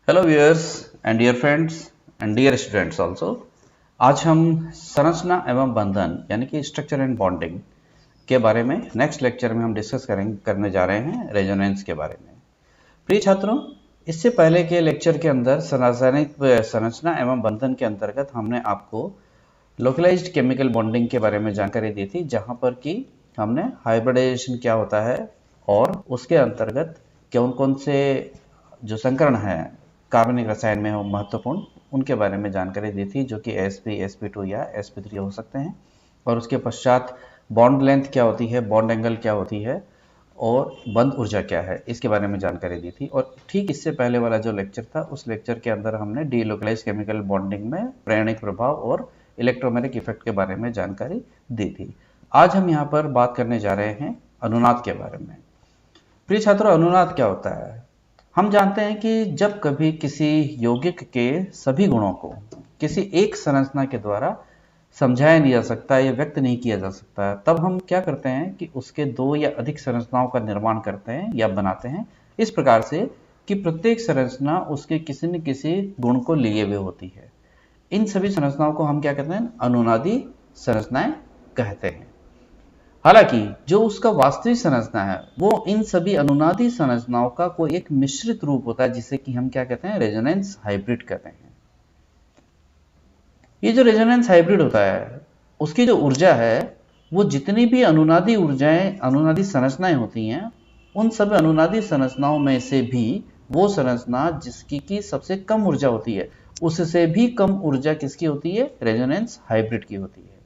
Hello viewers and dear friends and dear students also. आज हम संरचना एवं बंधन यानी कि स्ट्रक्चर एंड बॉन्डिंग के बारे में नेक्स्ट लेक्चर में हम डिस्कस करने जा रहे हैं रेजोनेंस के बारे में। प्रिय छात्रों, इससे पहले के लेक्चर के अंदर रासायनिक संरचना एवं बंधन के अंतर्गत हमने आपको लोकलाइज्ड केमिकल बॉन्डिंग के बारे में जानकारी दी थी, जहां पर कि हमने हाइब्रिडाइजेशन क्या होता है और उसके अंतर्गत कौन कौन से जो संकरण है कार्बनिक रसायन में महत्वपूर्ण उनके बारे में जानकारी दी थी, जो कि sp, sp2 या sp3 हो सकते हैं। और उसके पश्चात बॉन्ड लेंथ क्या होती है, बॉन्ड एंगल क्या होती है और बंध ऊर्जा क्या है, इसके बारे में जानकारी दी थी। और ठीक इससे पहले वाला जो लेक्चर था, उस लेक्चर के अंदर हमने डीलोकलाइज्ड केमिकल बॉन्डिंग में प्रायोगिक प्रभाव और इलेक्ट्रोमैग्नेटिक इफेक्ट के बारे में जानकारी दी थी। आज हम यहाँ पर बात करने जा रहे हैं अनुनाद के बारे में। प्रिय छात्रों, अनुनाद क्या होता है? हम जानते हैं कि जब कभी किसी यौगिक के सभी गुणों को किसी एक संरचना के द्वारा समझाया नहीं जा सकता या व्यक्त नहीं किया जा सकता, तब हम क्या करते हैं कि उसके दो या अधिक संरचनाओं का निर्माण करते हैं या बनाते हैं, इस प्रकार से कि प्रत्येक संरचना उसके किसी न किसी गुण को लिए हुए होती है। इन सभी संरचनाओं को हम क्या कहते हैं? अनुनादी संरचनाएं कहते हैं। हालांकि जो उसका वास्तविक संरचना है वो इन सभी अनुनादी संरचनाओं का कोई एक मिश्रित रूप होता है, जिसे कि हम क्या कहते हैं? रेजोनेंस हाइब्रिड कहते हैं। ये जो रेजोनेंस हाइब्रिड होता है, उसकी जो ऊर्जा है वो जितनी भी अनुनादी संरचनाएं होती हैं, उन सब अनुनादी संरचनाओं में से भी वो संरचना जिसकी की सबसे कम ऊर्जा होती है, उससे भी कम ऊर्जा किसकी होती है? रेजोनेंस हाइब्रिड की होती है।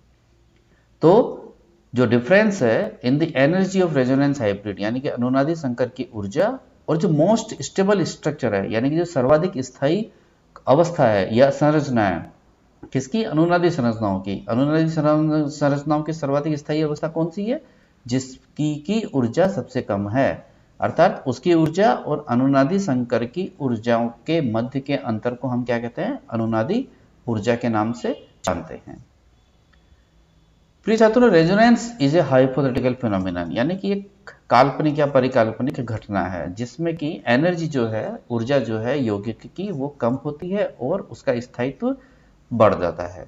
तो जो डिफरेंस है in the energy of resonance hybrid यानी कि अनुनादी संकर की ऊर्जा और जो मोस्ट स्टेबल स्ट्रक्चर है यानी कि जो सर्वाधिक स्थायी अवस्था है या संरचना है, किसकी? अनुनादी संरचनाओं की। अनुनादी संरचनाओं की सर्वाधिक स्थायी अवस्था कौन सी है? जिसकी की ऊर्जा सबसे कम है, अर्थात उसकी ऊर्जा और अनुनादी संकर की ऊर्जाओं के मध्य के अंतर को हम क्या कहते हैं? अनुनादी ऊर्जा के नाम से जानते हैं। प्रिय छात्रों, resonance is a hypothetical phenomenon यानी कि एक काल्पनिक या परिकल्पनिक घटना है जिसमें कि एनर्जी जो है, ऊर्जा जो है यौगिक की, वो कम होती है और उसका स्थायित्व बढ़ जाता है।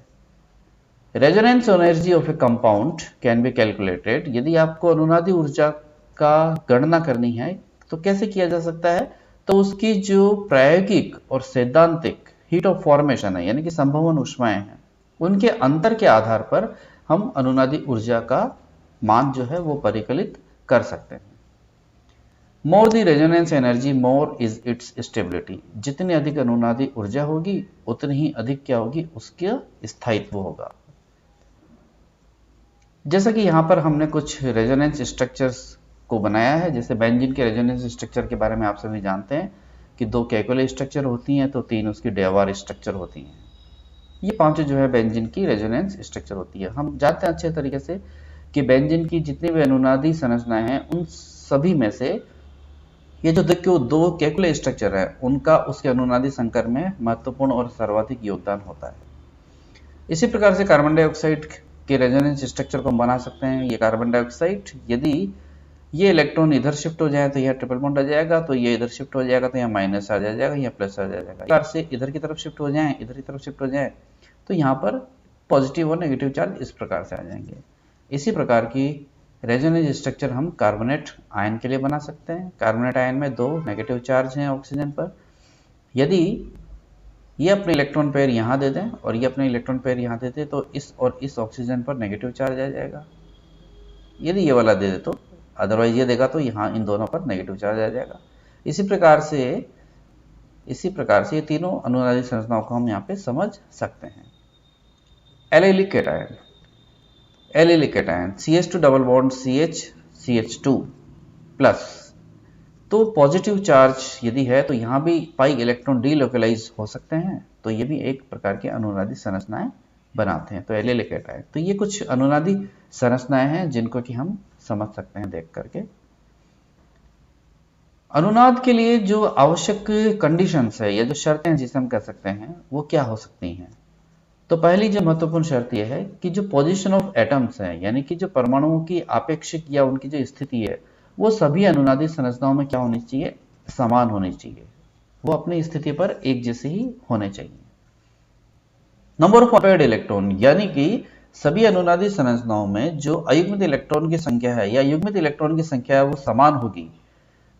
Resonance energy of A compound can be calculated. यदि आपको अनुनादी ऊर्जा का गणना करनी है तो कैसे किया जा सकता है? तो उसकी जो प्रायोगिक और सैद्धांतिक हीट ऑफ फॉर्मेशन है यानी कि संभवन ऊष्माएं हैं, उनके अंतर के आधार पर हम अनुनादी ऊर्जा का मान जो है वो परिकलित कर सकते हैं। More the resonance energy more is it's stability. जितनी अधिक अनुनादी ऊर्जा होगी उतनी ही अधिक क्या होगी? उसका स्थायित्व होगा। जैसा कि यहाँ पर हमने कुछ रेजोनेंस स्ट्रक्चर्स को बनाया है, जैसे बेंजीन के रेजोनेंस स्ट्रक्चर के बारे में आप सभी जानते हैं कि 2 केकुले स्ट्रक्चर होती हैं तो 3 उसकी डेवार स्ट्रक्चर होती हैं। ये 5 जो है बेंजीन की रेजोनेंस स्ट्रक्चर होती है। हम जानते हैं अच्छे तरीके से कि बेंजीन की जितनी भी अनुनादी संरचनाएं हैं, उन सभी में से ये जो देखो 2 केकुले स्ट्रक्चर है, उनका उसके अनुनादी संकर में महत्वपूर्ण और सर्वाधिक योगदान होता है। इसी प्रकार से कार्बन डाइऑक्साइड के रेजोनेंस स्ट्रक्चर को हम बना सकते हैं। ये कार्बन डाइऑक्साइड, यदि ये इलेक्ट्रॉन इधर शिफ्ट हो जाए तो यह ट्रिपल बॉन्ड आ जाएगा, तो ये इधर शिफ्ट हो जाएगा तो यहाँ माइनस आ जाएगा, यहाँ प्लस आ जाएगा। इस प्रकार से इधर की तरफ शिफ्ट हो जाए, इधर की तरफ शिफ्ट हो जाए तो यहाँ पर पॉजिटिव और नेगेटिव चार्ज इस प्रकार से आ जाएंगे। इसी प्रकार की रेजोनेंस स्ट्रक्चर हम कार्बोनेट आयन के लिए बना सकते हैं। कार्बोनेट आयन में 2 नेगेटिव चार्ज हैं ऑक्सीजन पर। यदि ये अपने इलेक्ट्रॉन पेयर यहाँ दे दें और ये अपने इलेक्ट्रॉन पेयर यहाँ दे दें तो इस और इस ऑक्सीजन पर नेगेटिव चार्ज आ जाएगा। यदि ये वाला दे दे तो, अदरवाइज ये देगा तो यहाँ इन दोनों पर नेगेटिव चार्ज आ जाएगा। इसी प्रकार से ये तीनों अनुनादी संरचनाओं को हम यहाँ पे समझ सकते हैं। Allylic cation CH2 double bond CH2 plus, तो पॉजिटिव चार्ज यदि है तो यहाँ भी पाई इलेक्ट्रॉन डीलोकलाइज हो सकते हैं, तो ये भी एक प्रकार की अनुनादी संरचनाएं बनाते हैं। तो एलिलिक कैटायन, तो ये कुछ अनुनादी संरचनाएं हैं जिनको कि हम समझ सकते हैं देख करके। अनुनाद के लिए जो आवश्यक कंडीशंस है या जो शर्तें हैं जिसे हम कह सकते हैं, वो क्या हो सकती हैं? तो पहली जो महत्वपूर्ण शर्त यह है कि जो पोजीशन ऑफ एटम्स है यानी कि जो परमाणुओं की आपेक्षिक या उनकी जो स्थिति है, वो सभी अनुनादी संरचनाओं में क्या होनी चाहिए? समान होनी चाहिए। वो अपनी स्थिति पर एक जैसे ही होने चाहिए। नंबर ऑफ पेयर्ड इलेक्ट्रॉन, यानी कि सभी अनुनादी संरचनाओं में जो अयुग्मित इलेक्ट्रॉन की संख्या है या युग्मित इलेक्ट्रॉन की संख्या है वो समान होगी,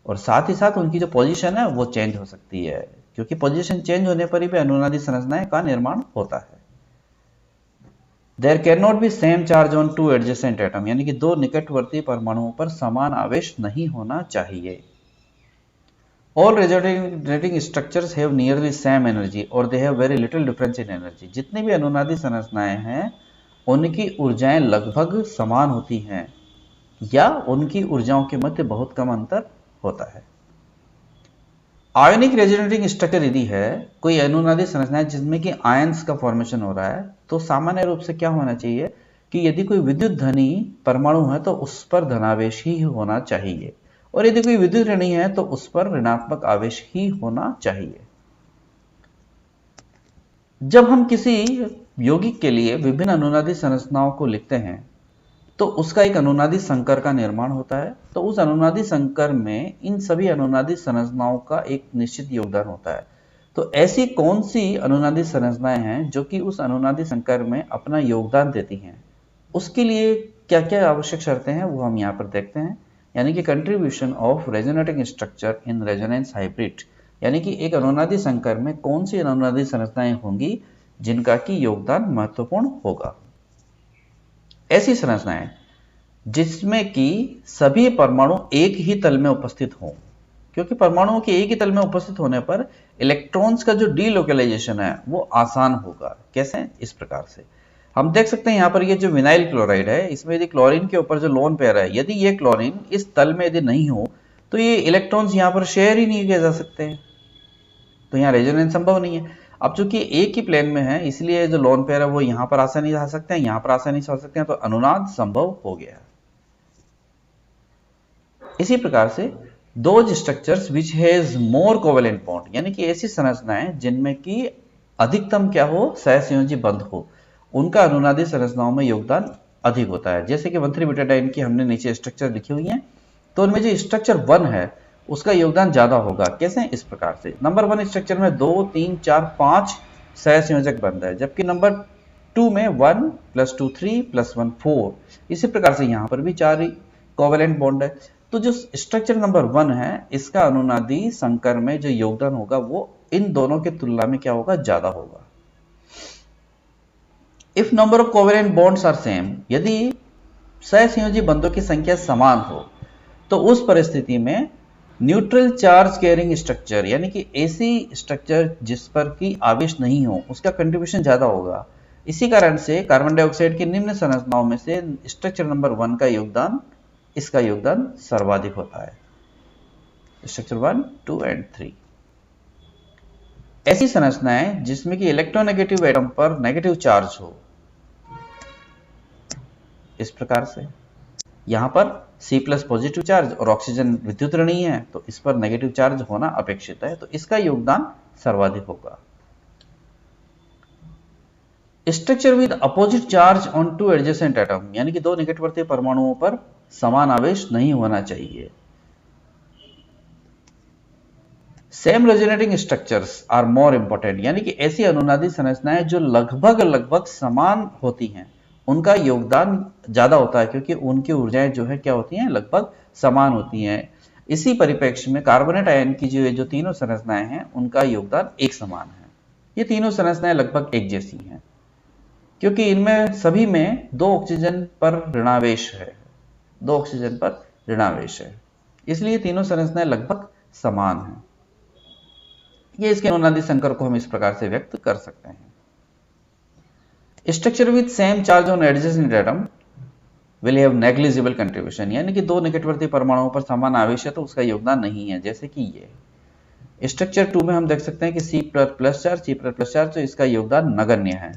और साथ ही साथ उनकी जो पोजीशन है वो चेंज हो सकती है, क्योंकि पोजीशन चेंज होने पर ही अनुनादी संरचनाएं का निर्माण होता है। There can not be same charge on two adjacent atom, यानी कि दो निकटवर्ती परमाणुओं पर समान आवेश नहीं होना चाहिए। All resonating structures have nearly same energy और they have very little difference in energy। जितनी भी अनुनादी संरचनाएं हैं उनकी ऊर्जाएं लगभग समान होती हैं या उनकी ऊर्जाओं के मध्य बहुत कम अंतर होता है। आयोनिक रेजोनेटिंग स्ट्रक्चर यदि है कोई अनुनादी संरचना जिसमें कि आयंस का फॉर्मेशन हो रहा है, तो सामान्य रूप से क्या होना चाहिए कि यदि कोई विद्युत धनी परमाणु है तो उस पर धनावेश ही होना चाहिए, और यदि कोई विद्युत ऋणी है तो उस पर ऋणात्मक आवेश ही होना चाहिए। जब हम किसी यौगिक के लिए विभिन्न अनुनादी संरचनाओं को लिखते हैं तो उसका एक अनुनादी संकर का निर्माण होता है, तो उस अनुनादी संकर में इन सभी अनुनादी संरचनाओं का एक निश्चित योगदान होता है। तो ऐसी कौन सी अनुनादी संरचनाएं हैं जो कि उस अनुनादी संकर में अपना योगदान देती हैं, उसके लिए क्या क्या आवश्यक शर्तें हैं वो हम यहाँ पर देखते हैं। यानी कि contribution of resonating structure in resonance hybrid, यानी कि एक अनुनादी संकर में कौन सी अनुनादी संरचनाएं होंगी जिनका की योगदान महत्वपूर्ण होगा। ऐसी संरचनाएं जिसमें कि सभी परमाणु एक ही तल में उपस्थित हों, क्योंकि परमाणुओं के एक ही तल में उपस्थित होने पर इलेक्ट्रॉन्स का जो डीलोकलाइजेशन है वो आसान होगा। कैसे? इस प्रकार से हम देख सकते हैं यहाँ पर ये जो विनाइल क्लोराइड है, इसमें यदि क्लोरीन के ऊपर जो लोन पेयर है, यदि ये क्लोरीन इस तल में यदि नहीं हो तो ये इलेक्ट्रॉन्स यहाँ पर शेयर ही नहीं किए जा सकते हैं, तो यहाँ रेजोनेंस संभव नहीं है। अब चूंकि एक ही प्लेन में है इसलिए जो लोन पेयर है वो यहाँ पर आसानी से आ सकते हैं, यहाँ पर आसानी से आ सकते हैं, तो अनुनाद संभव हो गया। इसी प्रकार से those structures which has more covalent bond, यानी कि ऐसी संरचनाएं जिनमें कि अधिकतम क्या हो, सहसंयोजी बंध हो, उनका अनुनादी संरचनाओं में योगदान अधिक होता है। जैसे कि 1,3-बीटाडाइन की हमने नीचे स्ट्रक्चर लिखी हुई है, तो उनमें जो स्ट्रक्चर 1 है उसका योगदान ज्यादा होगा। कैसे? इस प्रकार से नंबर 1 स्ट्रक्चर में 2, 3, 4, 5 सहसंयोजक बंध है, जबकि नंबर 2 में 1 + 2 3 + 1 4। इसी प्रकार से यहाँ पर भी 4 कोवेलेंट बॉन्ड है। तो जो स्ट्रक्चर नंबर 1 है इसका अनुनादी संकर में जो योगदान होगा वो इन दोनों की तुलना में क्या होगा, ज्यादा होगा। If number of covalent bonds are same, यदि सहसंयोजी बंधों की संख्या समान हो तो उस परिस्थिति में न्यूट्रल चार्ज कैरिंग स्ट्रक्चर, यानी कि ऐसी स्ट्रक्चर जिस पर कि आवेश नहीं हो, उसका कंट्रीब्यूशन ज्यादा होगा। इसी कारण से कार्बन डाइऑक्साइड की निम्न संरचनाओं में से स्ट्रक्चर नंबर 1 का योगदान, इसका योगदान सर्वाधिक होता है। स्ट्रक्चर 1, 2 और 3 ऐसी संरचनाएं जिसमें कि इलेक्ट्रोनेगेटिव एटम पर नेगेटिव चार्ज हो, इस प्रकार से यहां पर C+ पॉजिटिव चार्ज और ऑक्सीजन विद्युत ऋणी है, तो इस पर नेगेटिव चार्ज होना अपेक्षित है, तो इसका योगदान सर्वाधिक होगा। Structure with opposite charge on two adjacent atom, यानी कि दो निकटवर्ती परमाणुओं पर समान आवेश नहीं होना चाहिए। Same resonating structures are more important, यानी कि ऐसी अनुनादी संरचनाएं जो लगभग समान होती हैं उनका योगदान ज्यादा होता है, क्योंकि उनकी ऊर्जाएं जो है क्या होती हैं, लगभग समान होती हैं। इसी परिप्रेक्ष्य में कार्बोनेट आयन की जो तीनों संरचनाएं हैं उनका योगदान एक समान है। ये तीनों संरचनाएं लगभग एक जैसी हैं, क्योंकि इनमें सभी में 2 ऑक्सीजन पर ऋणावेश है, 2 ऑक्सीजन पर ऋणावेश है, इसलिए तीनों संरचनाएं लगभग समान हैं। ये इसके अनुनादी संकर को हम इस प्रकार से व्यक्त कर सकते हैं। Structure with same charge on adjacent atom will have negligible contribution, यानी कि 2 निकटवर्ती परमाणुओं पर समान आवेश है तो उसका योगदान नहीं है। जैसे कि ये स्ट्रक्चर 2 में हम देख सकते हैं कि C++ चार्ज, तो इसका योगदान नगण्य है।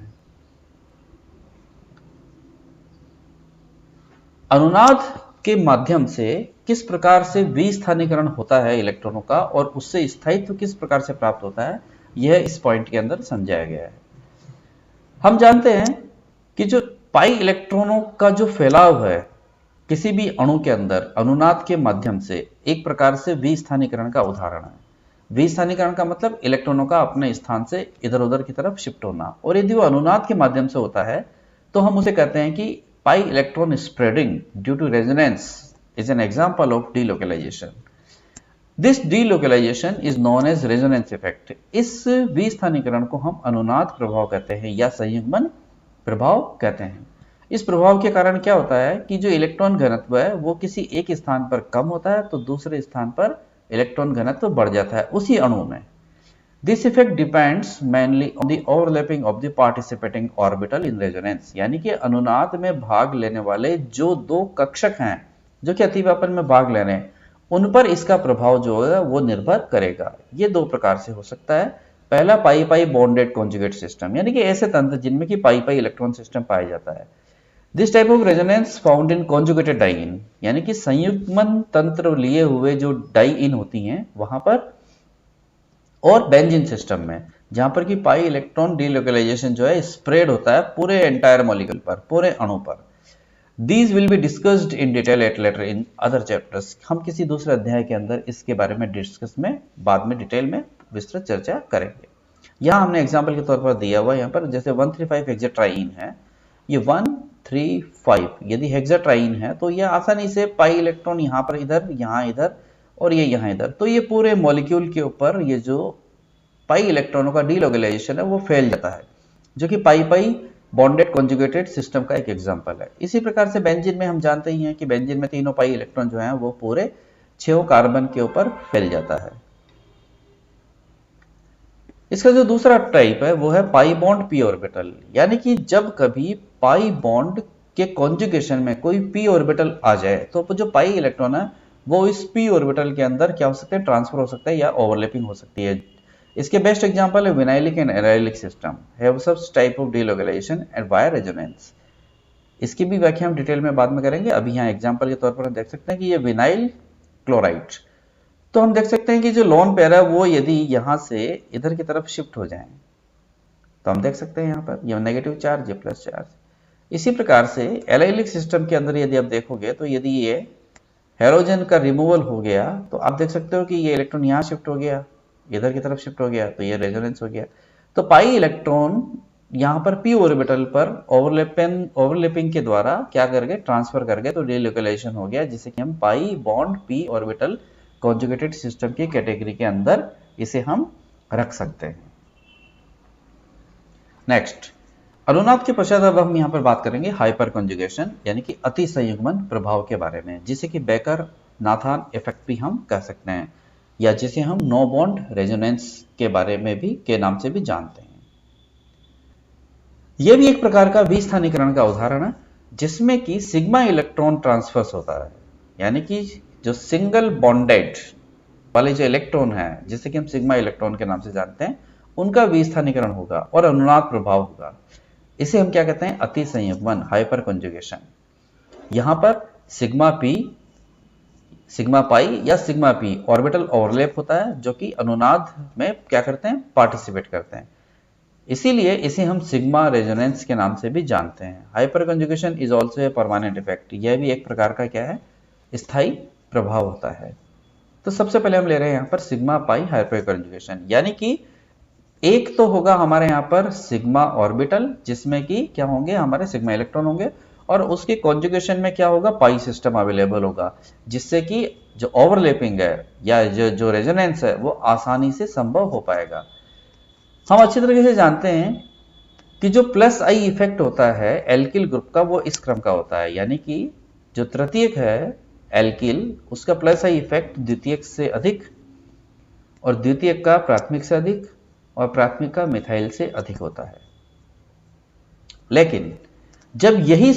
अनुनाद के माध्यम से किस प्रकार से विस्थानीकरण होता है इलेक्ट्रॉनों का और उससे स्थायित्व किस प्रकार से प्राप्त होता है, यह इस पॉइंट के अंदर समझाया गया है। हम जानते हैं कि जो पाई इलेक्ट्रॉनों का जो फैलाव है किसी भी अणु के अंदर अनुनाद के माध्यम से एक प्रकार से विस्थानीकरण का उदाहरण है। विस्थानीकरण का मतलब इलेक्ट्रॉनों का अपने स्थान से इधर उधर की तरफ शिफ्ट होना, और यदि वो अनुनाद के माध्यम से होता है तो हम उसे कहते हैं कि pi electron spreading due to resonance is an example of delocalisation. This delocalisation is known as resonance effect. इस विस्थानीकरण को हम अनुनाद प्रभाव कहते हैं या संयुग्मन प्रभाव कहते हैं। इस प्रभाव के कारण क्या होता है कि जो इलेक्ट्रॉन घनत्व है वो किसी एक स्थान पर कम होता है तो दूसरे स्थान पर इलेक्ट्रॉन घनत्व बढ़ जाता है उसी अणु में। This effect depends mainly on the overlapping of the participating orbital in resonance, यानी कि अनुनाद में भाग लेने वाले जो दो कक्षक हैं जो कि अतिव्यापन में भाग ले रहे हैं उन पर इसका प्रभाव जो है वो निर्भर करेगा। ये दो प्रकार से हो सकता है। पहला पाई पाई बॉन्डेड कॉन्जुगेट सिस्टम, यानी कि ऐसे तंत्र जिनमें कि पाई पाई इलेक्ट्रॉन सिस्टम पाया जाता है। This type of resonance found in conjugated diene, यानी कि संयुग्मन तंत्र लिए हुए जो डाई-इन होती हैं वहां पर, और बेंजीन सिस्टम में जहां पर कि पाई इलेक्ट्रॉन डीलोकलाइजेशन जो है स्प्रेड होता है पूरे एंटायर मॉलिक्यूल पर, पूरे अणु पर। These will be discussed in detail at later in other chapters। हम किसी दूसरे अध्याय के अंदर इसके बारे में डिस्कस में बाद में डिटेल में विस्तृत चर्चा करेंगे। यहाँ हमने एग्जाम्पल के तौर पर दिया हुआ यहाँ पर जैसे 135 हेक्साट्राईन है, ये 135 यदि हेक्साट्राईन है तो ये आसानी से पाई इलेक्ट्रॉन यहाँ पर इधर, यहाँ इधर और ये यहाँ इधर, तो ये पूरे मॉलिक्यूल के ऊपर ये जो पाई इलेक्ट्रॉनों का डीलोकलाइजेशन है वो फैल जाता है, जो कि पाई पाई बॉन्डेड कॉन्जुगेटेड सिस्टम का एक एग्जांपल है। इसी प्रकार से बेंजीन में हम जानते ही हैं कि बेंजीन में तीनों पाई इलेक्ट्रॉन जो हैं वो पूरे 6 कार्बन के ऊपर फैल जाता है। इसका जो दूसरा टाइप है वो है पाई बॉन्ड पी ऑर्बिटल, यानी कि जब कभी पाई बॉन्ड के कॉन्जुगेशन में कोई पी ऑर्बिटल आ जाए तो जो पाई इलेक्ट्रॉन है वो इस पी ऑर्बिटल के अंदर क्या हो सकता है, ट्रांसफर हो सकता है या ओवरलैपिंग हो सकती है। इसके बेस्ट एग्जांपल है vinylic and allylic system have such type of delocalization and via resonance. इसकी भी व्याख्या हम डिटेल में बाद में करेंगे। अभी यहाँ एग्जांपल के तौर पर हम देख सकते हैं कि ये विनाइल क्लोराइड, तो हम देख सकते हैं कि जो लोन पेयर है वो यदि यहाँ से इधर की तरफ शिफ्ट हो जाए तो हम देख सकते हैं यहाँ पर ये नेगेटिव चार्ज, ये प्लस चार्ज। इसी प्रकार से एलाइलिक सिस्टम के अंदर यदि आप देखोगे तो यदि ये हेलोजन का रिमूवल हो गया तो आप देख सकते हो कि ये इलेक्ट्रॉन यहाँ शिफ्ट हो गया, इधर की तरफ शिफ्ट हो गया, तो ये रेजोनेंस हो गया। तो पाई इलेक्ट्रॉन यहाँ पर पी ऑर्बिटल पर ओवरलैपिंग के द्वारा क्या कर गए, ट्रांसफर कर गए, तो डीलोकलाइजेशन हो गया, जिसे कि हम pi bond P orbital conjugated system की कैटेगरी के अंदर इसे हम रख सकते हैं। नेक्स्ट, अनुनाद के पश्चात अब हम यहाँ पर बात करेंगे हाइपर कॉन्जुगेशन यानी कि अति संयुग्मन प्रभाव के बारे में, जिसे कि बेकर नाथान इफेक्ट भी हम कह सकते हैं या जिसे हम नो बॉन्ड रेजोनेंस के बारे में भी के नाम से भी जानते हैं। यह भी एक प्रकार का विस्थानीकरण का उदाहरण है जिसमें कि सिग्मा इलेक्ट्रॉन ट्रांसफर्स होता है, यानी कि जो सिंगल बॉन्डेड वाले जो इलेक्ट्रॉन है जिसे कि हम सिग्मा इलेक्ट्रॉन के नाम से जानते हैं उनका विस्थानीकरण होगा और अनुनाद प्रभाव होगा। इसे हम क्या कहते हैं, अति संयुग्मन, हाइपर कॉन्जुगेशन। यहां पर सिग्मा पी, सिग्मा पाई या सिग्मा पी ऑर्बिटल ओवरलैप होता है जो कि अनुनाद में क्या करते हैं, पार्टिसिपेट करते हैं। इसीलिए इसे हम सिग्मा रेजोनेंस के नाम से भी जानते हैं। Hyper conjugation is also a permanent effect, यह भी एक प्रकार का क्या है, स्थायी प्रभाव होता है। तो सबसे पहले हम ले रहे हैं यहाँ पर सिग्मा पाई हाइपर कॉन्जुगेशन, यानी कि एक तो होगा हमारे यहाँ पर सिग्मा ऑर्बिटल जिसमें कि क्या होंगे, हमारे सिग्मा इलेक्ट्रॉन होंगे, और उसके कॉन्जुगेशन में क्या होगा, पाई सिस्टम अवेलेबल होगा, जिससे कि जो ओवरलैपिंग है या जो रेजोनेंस है वो आसानी से संभव हो पाएगा। हम अच्छी तरीके से जानते हैं कि जो प्लस आई इफेक्ट होता है एल्किल ग्रुप का वो इस क्रम का होता है, यानी कि जो तृतीयक है एल्किल उसका प्लस आई इफेक्ट द्वितीयक से अधिक और द्वितीयक का प्राथमिक से अधिक और प्राथमिक का मिथाइल से अधिक होता है। लेकिन जब यही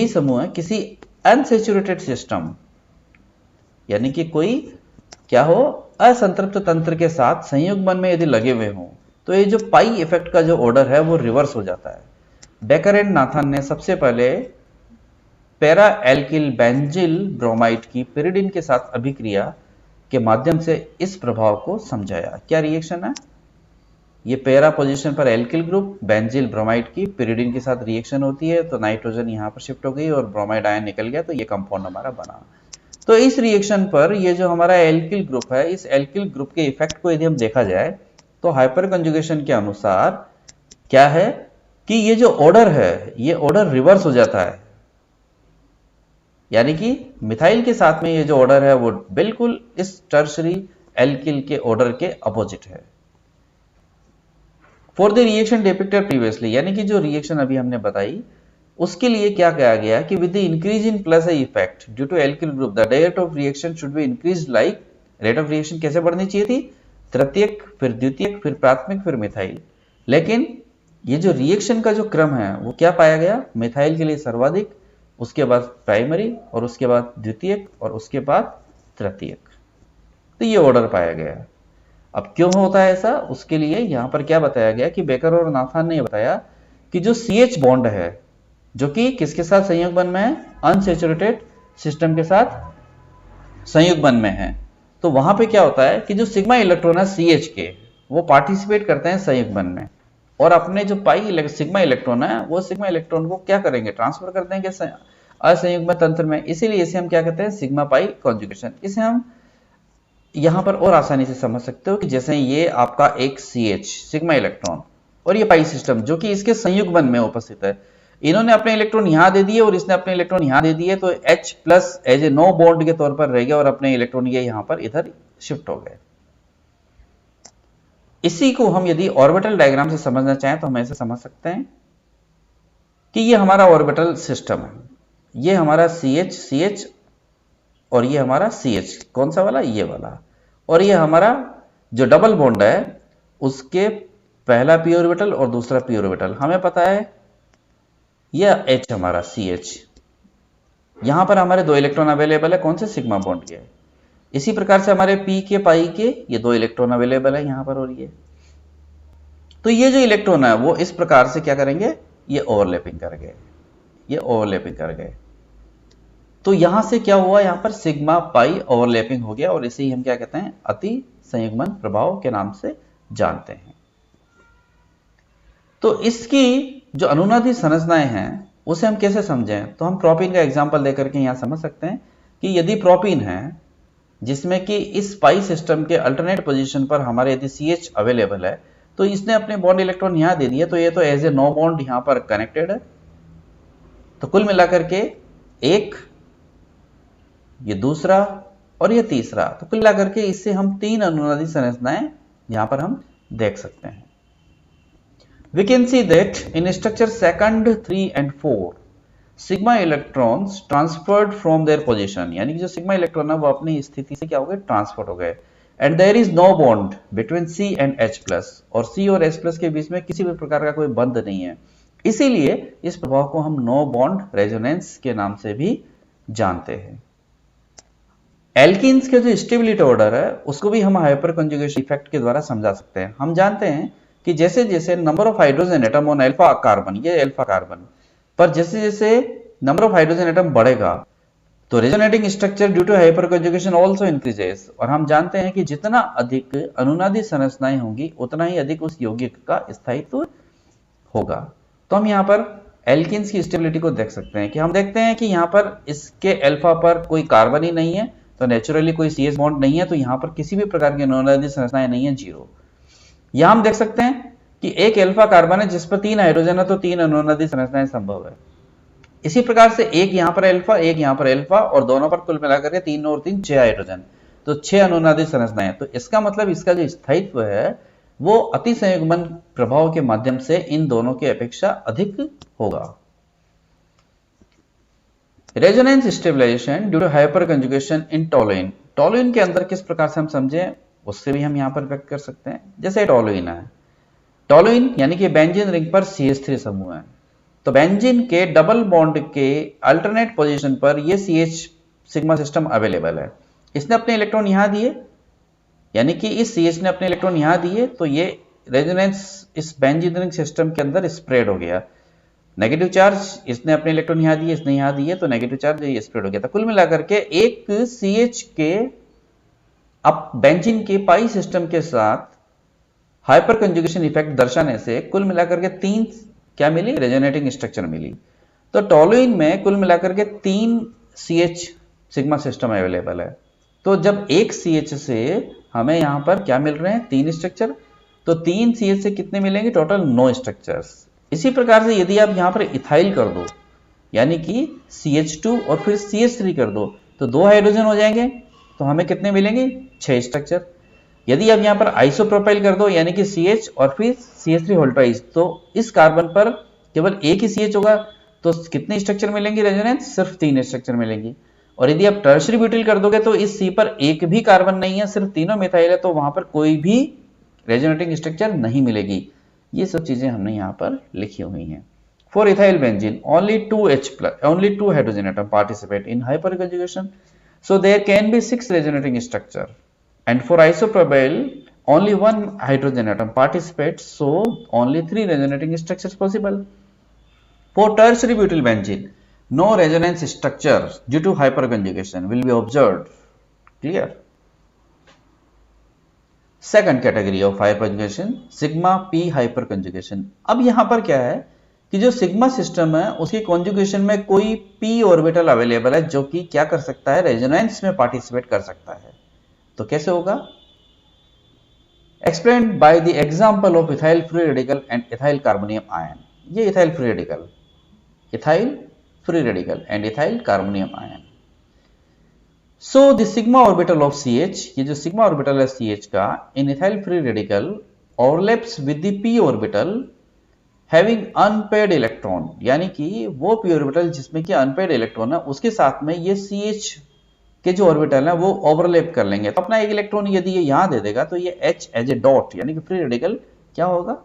समूह है किसी अनसैचुरेटेड सिस्टम यानी कि कोई क्या हो, असंतृप्त तंत्र के साथ संयुग्मन में यदि लगे हुए हों तो ये जो पाई इफेक्ट का जो ऑर्डर है वो रिवर्स हो जाता है। बेकर एंड नाथन ने सबसे पहले पैरा एल्किल बेंजिल ब्रोमाइड की पिरिडिन के साथ अभिक्रिया के माध्यम से इस प्रभाव को समझाया। क्या रिएक्शन है, ये पैरा पोजीशन पर एल्किल ग्रुप बेंजिल ब्रोमाइड की पिरिडिन के साथ रिएक्शन होती है, तो नाइट्रोजन यहाँ पर शिफ्ट हो गई और ब्रोमाइड आयन निकल गया, तो ये कंपाउंड हमारा बना। तो इस रिएक्शन पर ये जो हमारा एल्किल ग्रुप है, इस एल्किल ग्रुप के इफेक्ट को यदि हम देखा जाए तो हाइपर कंजुगेशन के अनुसार क्या है कि ये जो ऑर्डर है, ये ऑर्डर रिवर्स हो जाता है, यानी कि मिथाइल के साथ में ये जो ऑर्डर है वो बिल्कुल इस टर्शरी एल्किल के ऑर्डर के अपोजिट है। For the reaction depicted previously, यानी कि जो रिएक्शन अभी हमने बताई उसके लिए क्या कहा गया कि with the increase in plus A effect due to alkyl group the rate of reaction should be increase like, rate of reaction कैसे बढ़नी चाहिए थी, तृतीयक, फिर द्वितीयक, फिर प्राथमिक, फिर मिथाइल। लेकिन ये जो रिएक्शन का जो क्रम है वो क्या पाया गया, मिथाइल के लिए सर्वाधिक, उसके बाद प्राइमरी, और उसके बाद द्वितीयक, और उसके बाद तृतीयक। तो ये ऑर्डर पाया गया। अब क्यों होता है ऐसा, उसके लिए यहां पर क्या बताया गया कि बेकर और नाथान ने बताया कि जो CH बॉन्ड है जो कि किसके साथ संयुग बंध में है, अनसैचुरेटेड सिस्टम के साथ संयुग बंध में है, तो वहां पे क्या होता है कि जो सिग्मा इलेक्ट्रॉन है CH के, वो पार्टिसिपेट करते हैं संयुग बंध में, और अपने जो सिग्मा इलेक्ट्रॉन है वो सिग्मा इलेक्ट्रॉन को क्या करेंगे, ट्रांसफर कर देंगे असंयुग्म तंत्र में। इसीलिए इसे हम क्या कहते हैं, सिग्मा पाई कॉन्जुगेशन। इसे हम यहां पर और आसानी से समझ सकते हो कि जैसे ये आपका एक CH सिग्मा इलेक्ट्रॉन और ये पाई सिस्टम जो कि इसके संयुग बंध में उपस्थित है, इन्होंने अपने इलेक्ट्रॉन यहां दे दिए और इसने अपने इलेक्ट्रॉन यहां दे दिए, तो H plus as a no bond के तौर पर रह गया और अपने इलेक्ट्रॉन ये यहां पर इधर शिफ्ट हो गए। इसी को हम यदि ऑर्बिटल डायग्राम से समझना चाहें तो हम ऐसे समझ सकते हैं कि ये हमारा ऑर्बिटल सिस्टम है, ये हमारा CH और ये हमारा CH, कौन सा वाला, ये वाला, और ये हमारा जो डबल बॉन्ड है उसके पहला p ऑर्बिटल और दूसरा p ऑर्बिटल हमें पता है, यह H हमारा CH, यहां पर हमारे 2 इलेक्ट्रॉन अवेलेबल है, कौन से, सिग्मा बॉन्ड के। इसी प्रकार से हमारे p के पाई के ये 2 इलेक्ट्रॉन अवेलेबल है यहां पर, और ये तो ये जो इलेक्ट्रॉन है वो इस प्रकार से क्या करेंगे, ये ओवरलैपिंग कर गए, ये ओवरलैपिंग कर गए। तो यहां से क्या हुआ, यहां पर सिग्मा पाई ओवरलैपिंग हो गया, और इसे ही हम क्या कहते हैं, अति संयुग्मन प्रभाव के नाम से जानते हैं। तो इसकी जो अनुनादी संरचनाएं हैं उसे हम कैसे समझें, तो हम प्रोपीन का एग्जांपल देकर के यहां समझ सकते हैं कि यदि प्रोपीन है जिसमें कि इस पाई सिस्टम के अल्टरनेट पोजीशन पर हमारे यदि CH अवेलेबल है, तो इसने अपने बॉन्ड इलेक्ट्रॉन यहां दे दिए, तो ये तो एज ए नो बॉन्ड यहां पर कनेक्टेड है। तो कुल मिलाकर के एक, ये दूसरा और ये तीसरा, तो कुल मिलाकर के इससे हम 3 अनुनादी संरचनाएं यहां पर हम देख सकते हैं। We can see that in structure 2, 3 and 4 sigma electrons transferred from their position, यानी कि जो सिग्मा इलेक्ट्रॉन है वो अपनी स्थिति से क्या हो गए, ट्रांसफर हो गए, and there is no bond between C and H plus, और C और H plus के बीच में किसी भी प्रकार का कोई बंध नहीं है, इसीलिए इस प्रभाव को हम नो बॉन्ड रेजोनेंस के नाम से भी जानते हैं। एल्कीन्स के जो स्टेबिलिटी ऑर्डर है उसको भी हम हाइपर कंजुगेशन इफेक्ट के द्वारा समझा सकते हैं। हम जानते हैं कि जैसे जैसे number of hydrogen atom on alpha carbon, ये अल्फा कार्बन पर जैसे जैसे नंबर ऑफ हाइड्रोजन एटम बढ़ेगा तो resonating structure due to hyperconjugation also increases, और हम जानते हैं कि जितना अधिक अनुनादी संरचनाएं होंगी उतना ही अधिक उस यौगिक का स्थायित्व होगा। तो हम यहाँ पर एल्कीन्स की स्टेबिलिटी को देख सकते हैं कि हम देखते हैं कि यहाँ पर इसके अल्फा पर कोई कार्बन ही नहीं है, तो नेचुरली कोई CH बॉन्ड नहीं है, तो यहाँ पर किसी भी प्रकार की अनुनादी संरचनाएं नहीं है, 0। यहां हम देख सकते हैं कि एक अल्फा कार्बन है जिस पर 3 हाइड्रोजन है, तो 3 अनुनादी संरचनाएं संभव है। इसी प्रकार से एक यहां पर अल्फा, एक यहां पर अल्फा, और दोनों पर कुल मिलाकर के 3 और 3 6 हाइड्रोजन, तो 6 अनुनादी संरचनाएं। तो इसका मतलब इसका जो स्थायित्व है वो अति संयुग्मन प्रभाव के माध्यम से इन दोनों की अपेक्षा अधिक होगा। Resonance stabilisation due to hyperconjugation in toluene, toluene के अंदर किस प्रकार से हम समझें उससे भी हम यहां पर व्यक्त कर सकते हैं। जैसे टोलुइन है, टोलुइन यानी कि बेंजीन रिंग पर CH3 समूह है, तो बेंजीन के डबल बॉन्ड के अल्टरनेट पोजीशन पर ये CH सिग्मा सिस्टम अवेलेबल है। इसने अपने इलेक्ट्रॉन यहां दिए, यानी कि इस CH ने अपने इलेक्ट्रॉन यहां दिए, तो ये रेजोनेंस इस बेंजीन रिंग सिस्टम के अंदर स्प्रेड हो गया। नेगेटिव चार्ज इसने अपने इलेक्ट्रॉन यहां दिए, इसने यहां दिए, तो नेगेटिव चार्ज ये स्प्रेड हो गया था। कुल मिलाकर के एक CH के अब बेंजीन के पाई सिस्टम के साथ हाइपर कंजुगेशन इफेक्ट दर्शाने से कुल मिलाकर के 3 क्या मिली, रेजोनेटिंग स्ट्रक्चर मिली। तो टोलुइन में कुल मिलाकर के 3 CH सिग्मा सिस्टम अवेलेबल है। तो जब एक CH से हमें यहाँ पर क्या मिल रहे हैं, 3 स्ट्रक्चर, तो 3 CH से कितने मिलेंगे, टोटल 9 स्ट्रक्चर्स। इसी प्रकार से यदि आप यहाँ पर इथाइल कर दो, यानी कि CH2 और फिर CH3 कर दो, तो 2 हाइड्रोजन हो जाएंगे, तो हमें कितने मिलेंगे, 6 स्ट्रक्चर। यदि आप यहाँ पर आइसोप्रोपाइल कर दो, यानी कि CH और फिर CH3 होल्टाइज, तो इस कार्बन पर केवल एक ही CH होगा, तो कितने स्ट्रक्चर मिलेंगे रेजोनेंस, सिर्फ 3 स्ट्रक्चर मिलेंगी। और यदि आप टर्शरी ब्यूटिल कर दोगे तो इस C पर एक भी कार्बन नहीं है, सिर्फ तीनों मिथाइल है, तो वहां पर कोई भी रेजोनेटिंग स्ट्रक्चर नहीं मिलेगी। ये सब चीजें हमने यहाँ पर लिखी हुई हैं। For ethyl benzene only 2 hydrogen atom participate in hyperconjugation, so there can be 6 resonating structure, and for isopropyl only 1 hydrogen atom participates, so only 3 resonating structures possible. For tertiary butyl benzene, no resonance structure due to hyperconjugation will be observed. Clear? Second category of hyperconjugation, sigma p hyperconjugation. अब यहां पर क्या है कि जो sigma system है उसकी conjugation में कोई p ऑर्बिटल अवेलेबल है जो कि क्या कर सकता है, रेजोनेंस में पार्टिसिपेट कर सकता है। तो कैसे होगा, explained by the example of ethyl free radical and ethyl carbonium ion. ये ethyl free radical and ethyl carbonium ion. So the sigma orbital of CH, ये जो sigma orbital है CH का in ethyl free radical overlaps with the p orbital having unpaired electron, यानी कि वो p orbital जिसमें कि unpaired electron है उसके साथ में ये CH के जो ऑर्बिटल है वो ओवरलैप कर लेंगे। तो अपना एक इलेक्ट्रॉन यदि ये यहां दे देगा तो ये H एज ए डॉट यानी कि फ्री रेडिकल क्या होगा,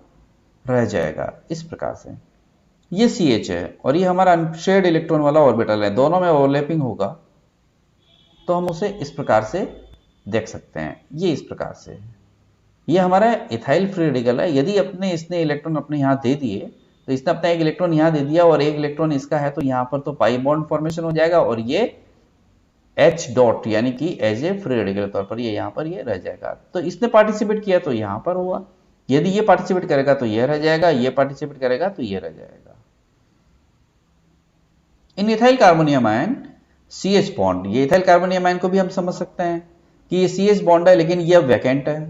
रह जाएगा। इस प्रकार से ये CH है और ये हमारा अनशेयर्ड इलेक्ट्रॉन वाला ऑर्बिटल है, दोनों में ओवरलैपिंग होगा, तो हम उसे इस प्रकार से देख सकते हैं। ये इस प्रकार से ये हमारा इथाइल फ्री रेडिकल है। यदि इसने इलेक्ट्रॉन अपने यहाँ दे दिए, तो इसने अपना एक इलेक्ट्रॉन यहाँ दे दिया और एक इलेक्ट्रॉन इसका है, तो यहाँ पर तो पाई बॉन्ड फॉर्मेशन हो जाएगा और ये H डॉट यानी कि एज ए फ्री रेडिकल तौर पर ये यहाँ पर ये रह जाएगा। तो इसने पार्टिसिपेट किया तो यहाँ पर हुआ, यदि ये पार्टिसिपेट करेगा तो ये रह जाएगा, ये पार्टिसिपेट करेगा तो ये रह जाएगा। इन ethyl carbonium ion CH bond, ये इथाइल कार्बोनियम आयन को भी हम समझ सकते हैं कि ये CH बॉन्ड है लेकिन ये अब वैकेंट है,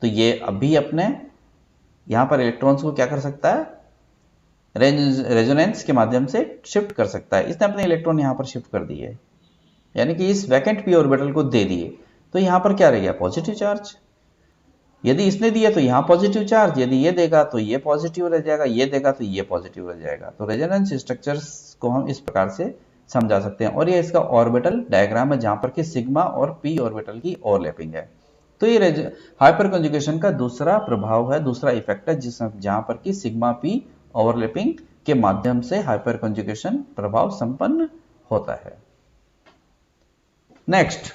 तो ये अभी अपने यहां पर इलेक्ट्रॉन्स को क्या कर सकता है, रेजोनेंस के माध्यम से शिफ्ट कर सकता है। इसने अपने इलेक्ट्रॉन यहां पर शिफ्ट कर दिए, यानी कि इस वैकेंट p ऑर्बिटल को दे दिए, तो यहां पर क्या रह गया, पॉजिटिव चार्ज। यदि इसने दिया तो यहां पॉजिटिव चार्ज, यदि ये देगा तो ये पॉजिटिव रह जाएगा, ये देगा तो ये पॉजिटिव रह जाएगा। तो रेजोनेंस स्ट्रक्चर्स को हम इस प्रकार से समझा सकते हैं। और ये इसका ऑर्बिटल डायग्राम है जहां पर कि सिग्मा और p ऑर्बिटल की ओवरलैपिंग है। तो ये हाइपर कंजुगेशन का दूसरा प्रभाव है, दूसरा इफेक्ट है, जहां पर कि सिग्मा p ओवरलैपिंग के माध्यम से हाइपर कंजुगेशन प्रभाव संपन्न होता है। नेक्स्ट,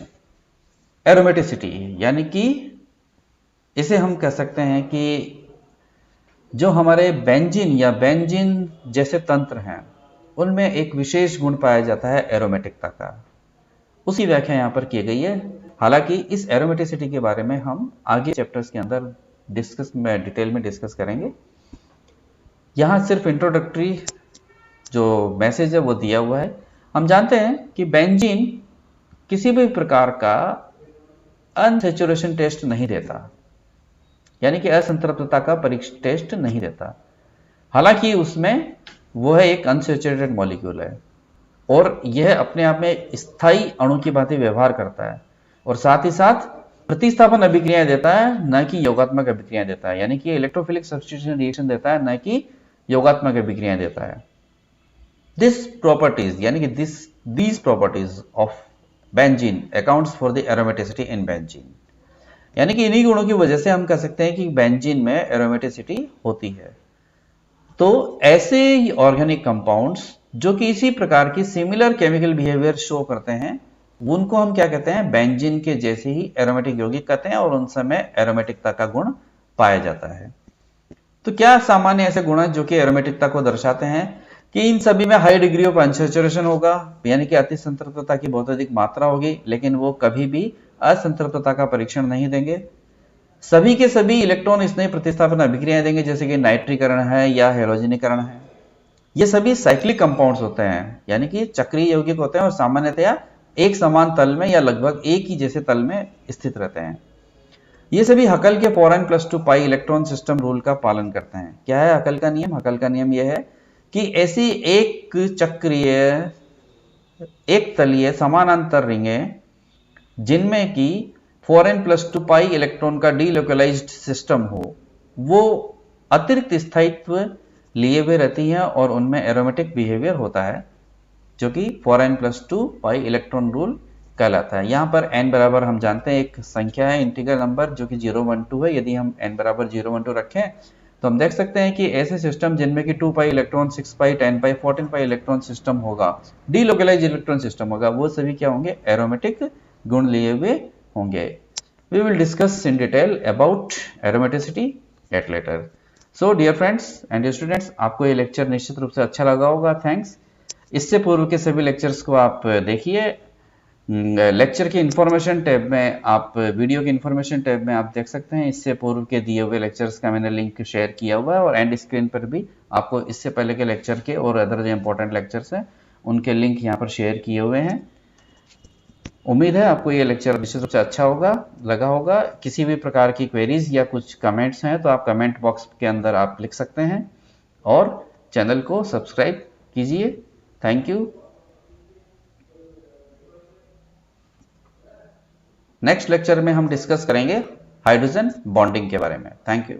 एरोमेटिसिटी, यानी कि इसे हम कह सकते हैं कि जो हमारे बेंजीन या बेंजीन जैसे तंत्र हैं उनमें एक विशेष गुण पाया जाता है एरोमेटिकता का, उसकी व्याख्या यहां पर की गई है। हालांकि इस एरोमेटिसिटी के बारे में हम आगे चैप्टर्स के अंदर डिटेल में डिस्कस करेंगे। यहां सिर्फ इंट्रोडक्टरी जो मैसेज है वो दिया हुआ है। हम जानते हैं कि बेंजीन किसी भी प्रकार का अनसैचुरेशन टेस्ट नहीं देता, यानी कि असंतृप्तता का परीक्षण टेस्ट नहीं देता। हालांकि उसमें वो है एक अनसैचुरेटेड मॉलिक्यूल है और यह अपने आप में स्थायी अणु की भांति व्यवहार करता है और साथ ही साथ प्रतिस्थापन अभिक्रियाएं देता है, न कि योगात्मक अभिक्रियाएं देता है, यानी कि इलेक्ट्रोफिलिक सब्स्टिट्यूशन रिएक्शन देता है, न कि योगात्मक अभिक्रियाएं देता है। दिस प्रॉपर्टीज यानी कि these properties of benzene accounts for the aromaticity in benzene, यानी कि इन्हीं गुणों की वजह से हम कह सकते हैं कि बेंजीन में एरोमेटिसिटी होती है। तो ऐसे ऑर्गेनिक कंपाउंड्स जो कि इसी प्रकार की सिमिलर केमिकल बिहेवियर शो करते हैं उनको हम क्या कहते हैं, बेंजीन के जैसे ही एरोमेटिक यौगिक कहते हैं और उन समय एरोमेटिकता का गुण पाया जाता है। तो क्या सामान्य ऐसे गुण हैं जो कि एरोमेटिकता को दर्शाते हैं कि इन सभी में हाई डिग्री ऑफ अनसैचुरेशन होगा, यानी कि अति संतृप्तता की बहुत अधिक मात्रा होगी, लेकिन वो कभी भी असंतृप्तता का परीक्षण नहीं देंगे। सभी के सभी इलेक्ट्रॉन स्नेह प्रतिस्थापन अभिक्रियाएं देंगे, जैसे कि नाइट्रीकरण है या हेलोजनीकरण है। ये सभी साइक्लिक कंपाउंड्स होते हैं, यानी कि चक्रीय यौगिक होते हैं और सामान्यतया एक समान तल में या लगभग एक ही जैसे तल में स्थित रहते हैं। ये सभी हकल के 4n+2 pi electron system rule का पालन करते हैं। क्या है हकल का नियम? हकल का नियम यह है कि ऐसी एक चक्रीय एक तलीय समानांतर रिंगें जिनमें कि 4n+2 पाई इलेक्ट्रॉन का डीलोकलाइज्ड सिस्टम हो, वो अतिरिक्त स्थायित्व लिए हुए रहती हैं और उनमें एरोमेटिक बिहेवियर होता है, जो कि 4n+2 पाई इलेक्ट्रॉन रूल कहलाता है। यहाँ पर n बराबर हम जानते हैं एक संख्या है, इंटीग्रल नंबर, जो कि 012 है। यदि हम n बराबर 012 रखें तो हम देख सकते हैं कि ऐसे सिस्टम जिनमें कि 2 पाई इलेक्ट्रॉन, 6 पाई, 10 पाई, 14 पाई इलेक्ट्रॉन सिस्टम होगा, डीलोकलाइज इलेक्ट्रॉन सिस्टम होगा, वो सभी क्या होंगे? एरोमेटिक गुण लिए हुए होंगे। We will discuss in detail about aromaticity at later. So dear friends and dear students, आपको ये लेक्चर निश्चित रूप से अच्छा लगा होगा। थैंक्स। इससे पूर्व के सभी लेक्चर्स को आप देखिए। लेक्चर के इन्फॉर्मेशन टैब में आप वीडियो के इन्फॉर्मेशन टैब में आप देख सकते हैं इससे पूर्व के दिए हुए लेक्चर्स का मैंने लिंक शेयर किया हुआ है, और एंड स्क्रीन पर भी आपको इससे पहले के लेक्चर के और अदर जो इंपॉर्टेंट लेक्चर्स हैं उनके लिंक यहाँ पर शेयर किए हुए हैं। उम्मीद है आपको ये लेक्चर निश्चित रूप से अच्छा लगा होगा। किसी भी प्रकार की क्वेरीज या कुछ कमेंट्स हैं तो आप कमेंट बॉक्स के अंदर आप लिख सकते हैं, और चैनल को सब्सक्राइब कीजिए। Thank you. नेक्स्ट लेक्चर में हम डिस्कस करेंगे हाइड्रोजन बॉन्डिंग के बारे में। Thank you.